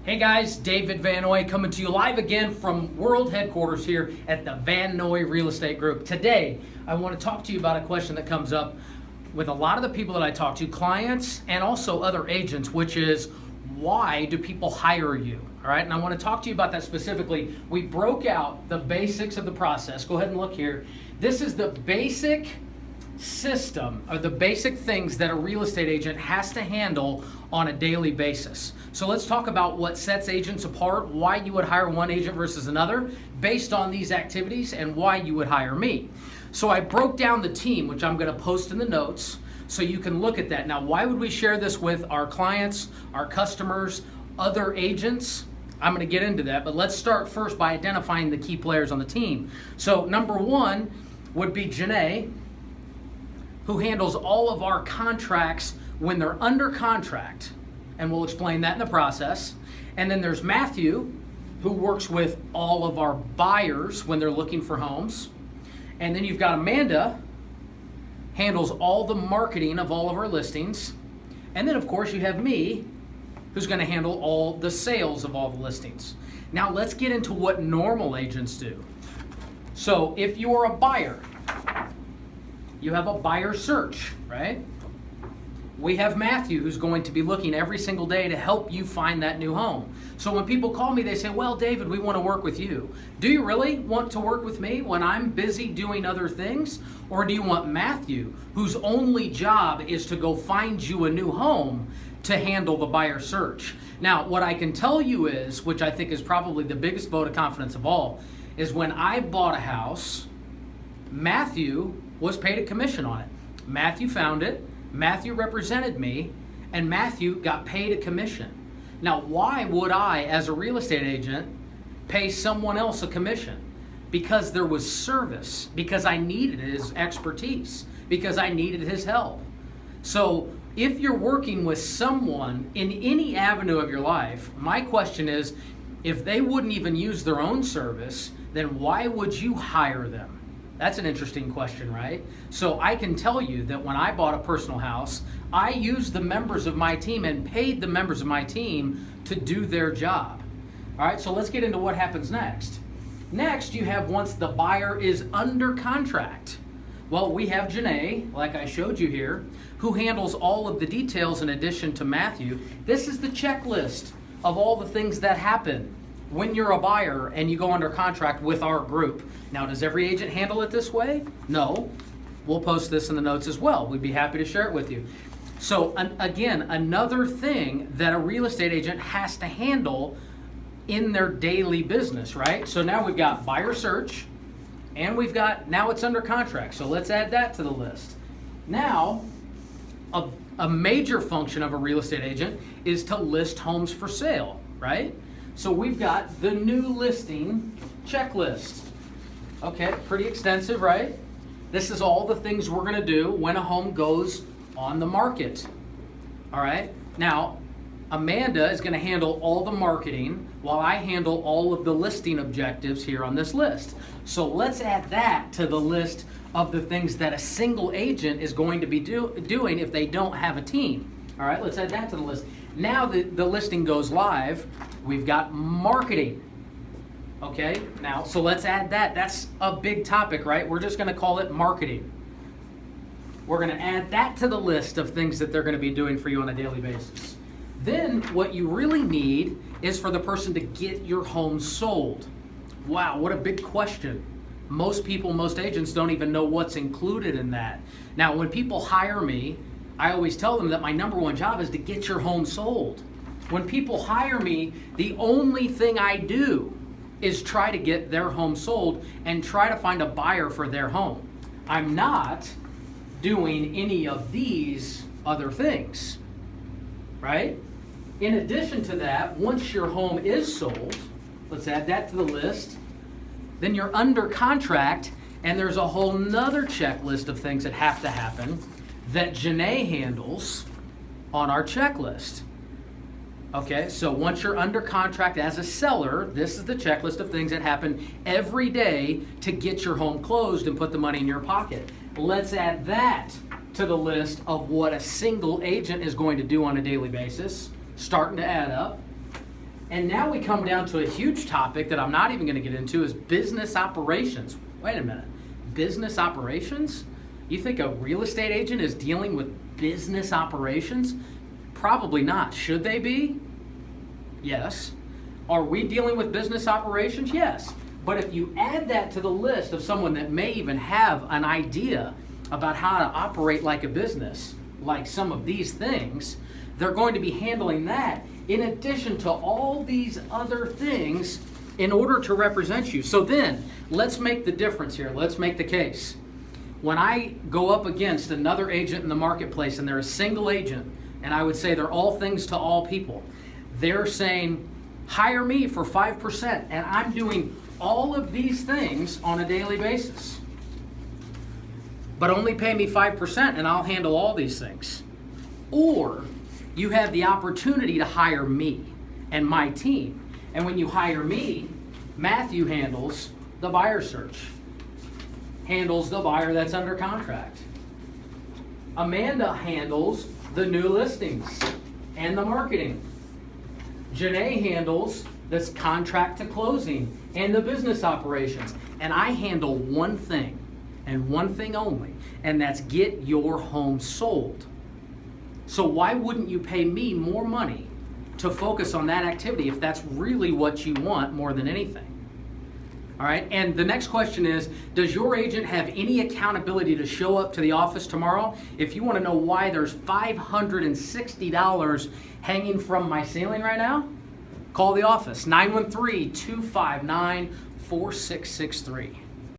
Hey guys, David Van Noy coming to you live again from world headquarters here at the Van Noy Real Estate Group. Today, I want to talk to you about a question that comes up with a lot of the people that I talk to, clients and also other agents, which is, why do people hire you? All right, and I want to talk to you about that specifically. We broke out the basics of the process. Go ahead and look here. This is the basic system, or the basic things that a real estate agent has to handle on a daily basis. So let's talk about what sets agents apart, why you would hire one agent versus another based on these activities, and why you would hire me. So I broke down the team, which I'm going to post in the notes so you can look at that. Now, why would we share this with our clients, our customers, other agents? I'm going to get into that, but let's start first by identifying the key players on the team. So number one would be Janae, who handles all of our contracts when they're under contract, and we'll explain that in the process. And then there's Matthew, who works with all of our buyers when they're looking for homes. And then you've got Amanda, handles all the marketing of all of our listings. And then of course you have me, who's going to handle all the sales of all the listings. Now let's get into what normal agents do. So if you're a buyer, you have a buyer search, right? We have Matthew, who's going to be looking every single day to help you find that new home. So when people call me, they say, well, David, we want to work with you. Do you really want to work with me when I'm busy doing other things? Or do you want Matthew, whose only job is to go find you a new home, to handle the buyer search? Now, what I can tell you is, which I think is probably the biggest vote of confidence of all, is when I bought a house, Matthew was paid a commission on it. Matthew found it, Matthew represented me, and Matthew got paid a commission. Now, why would I, as a real estate agent, pay someone else a commission? Because there was service, because I needed his expertise, because I needed his help. So if you're working with someone in any avenue of your life, my question is, if they wouldn't even use their own service, then why would you hire them? That's an interesting question, right? So I can tell you that when I bought a personal house, I used the members of my team and paid the members of my team to do their job. All right, so let's get into what happens next. Next, you have once the buyer is under contract. Well, we have Janae, like I showed you here, who handles all of the details in addition to Matthew. This is the checklist of all the things that happen when you're a buyer and you go under contract with our group. Now, does every agent handle it this way? No. We'll post this in the notes as well. We'd be happy to share it with you. So again, another thing that a real estate agent has to handle in their daily business, right? So now we've got buyer search, and we've got, now it's under contract. So let's add that to the list. Now, a major function of a real estate agent is to list homes for sale, right? So we've got the new listing checklist. Okay, pretty extensive, right? This is all the things we're going to do when a home goes on the market. All right, now Amanda is going to handle all the marketing while I handle all of the listing objectives here on this list. So let's add that to the list of the things that a single agent is going to be doing if they don't have a team. All right, let's add that to the list. Now that the listing goes live, we've got marketing. Okay, now, so let's add that. That's a big topic, right? We're just going to call it marketing. We're going to add that to the list of things that they're going to be doing for you on a daily basis. Then what you really need is for the person to get your home sold. Wow, what a big question. Most people, most agents don't even know what's included in that. Now, when people hire me, I always tell them that my number one job is to get your home sold. When people hire me, the only thing I do is try to get their home sold and try to find a buyer for their home. I'm not doing any of these other things, right? In addition to that, once your home is sold, let's add that to the list, then you're under contract, and there's a whole nother checklist of things that have to happen that Janae handles on our checklist. Okay, so once you're under contract as a seller, this is the checklist of things that happen every day to get your home closed and put the money in your pocket. Let's add that to the list of what a single agent is going to do on a daily basis, starting to add up. And now we come down to a huge topic that I'm not even going to get into is business operations. Wait a minute. Business operations? You think a real estate agent is dealing with business operations? Probably not. Should they be? Yes. Are we dealing with business operations? Yes. But if you add that to the list of someone that may even have an idea about how to operate like a business, like some of these things, they're going to be handling that in addition to all these other things in order to represent you. So then, let's make the difference here. Let's make the case. When I go up against another agent in the marketplace and they're a single agent, and I would say they're all things to all people, they're saying, hire me for 5%, and I'm doing all of these things on a daily basis. But only pay me 5% and I'll handle all these things. Or you have the opportunity to hire me and my team. And when you hire me, Matthew handles the buyer search, handles the buyer that's under contract. Amanda handles the new listings and the marketing. Janae handles this contract to closing and the business operations. And I handle one thing and one thing only, and that's get your home sold. So why wouldn't you pay me more money to focus on that activity if that's really what you want more than anything? All right, and the next question is, does your agent have any accountability to show up to the office tomorrow? If you want to know why there's $560 hanging from my ceiling right now, call the office, 913-259-4663.